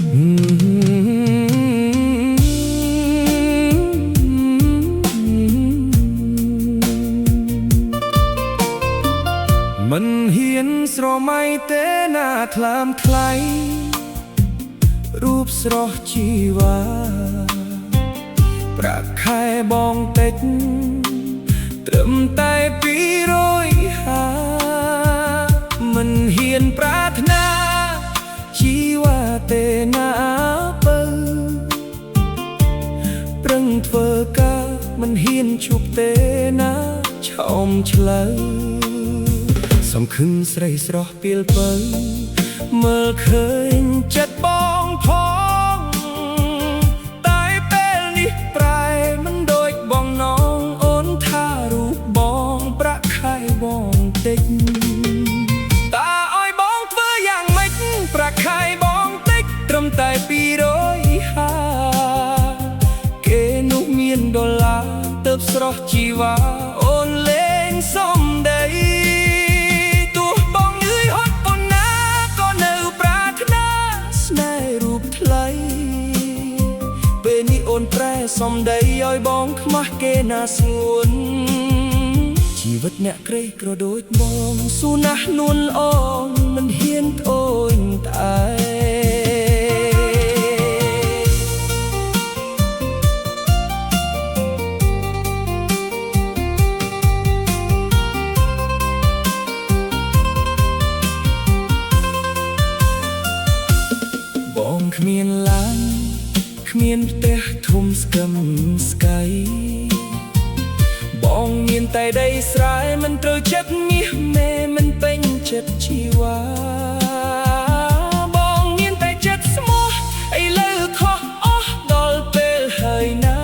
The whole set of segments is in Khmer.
มันเหียนស្រមៃទេណាថ្លើមថ្លៃរូបស្រស់ជីវ៉ាប្រាក់ខែបងតិចត្រឹមតែ250មិនហ៊ានប្រាថ្នាជីវ៉ាទេណាបើប្រឹងធ្វើការមិនហ៊ានឈប់ទេណាឆោមឆ្លើយសង្ឃឹមស្រីស្រស់ពីលពៅមើលឃើញចិត្តបងផងតែពេលនេះប្រែមិនដូចបងនងអូនថារូបបងប្រាក់ខែបងតិចតើឲ្យបងធ្វើយ៉ាងម៉េចប្រាក់ខែបងតិចត្រឹមតែ250គេនោះមានដុល្លារទៅស្រស់ជីវ៉ាអូនលេងសំដីប្រែសំដីឲ្យបងខ្មាស់គេណាស្ងួនជីវិតអ្នកក្រីក្រដូចបងស៊ូណាស់នួនល្អមិនហ៊ានត្អូញត្អែបងគ្មានឡានគ្មានផ្ទះធំស្កឹមស្កៃបងមានតែដីស្រែមិនត្រូវចិត្តមាសមេមិនពេញចិត្តជីវ៉ាបងមានតែចិត្តស្មោះឥឡូវខុសអស់ដល់ពេលហើយណា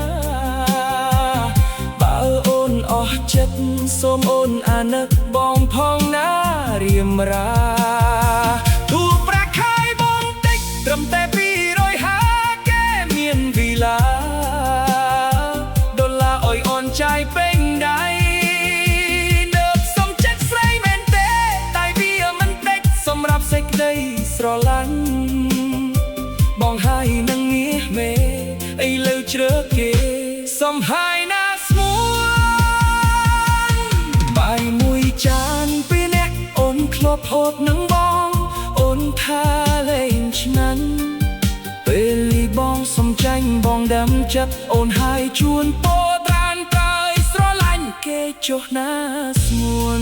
បើអូនអស់ចិត្តសូមអូនអាណិតបងផងណារៀមរាទូប្រាក់ខែបងតិចត្រឹមតែដុល្លារអុយអូនចាយពេញដៃដើបសំចិត្តស្រីមែនទេតែវាមិនតិចសម្រាប់សេចក្តីស្រឡាញ់បងហើយនឹងងារមេឥឡូវជ្រើគេសំហើយណាស្មួនបាយមួយចានពីរនាក់អូនធ្លាប់ហូបនឹងបងអូនថាលេងឆ្នាំ ពេលលីបងសំចាញ់បងដើមចិត្តអូនហើយជួនពោត្រានត្រើយស្រឡាញ់គេចុះណាស្ងួន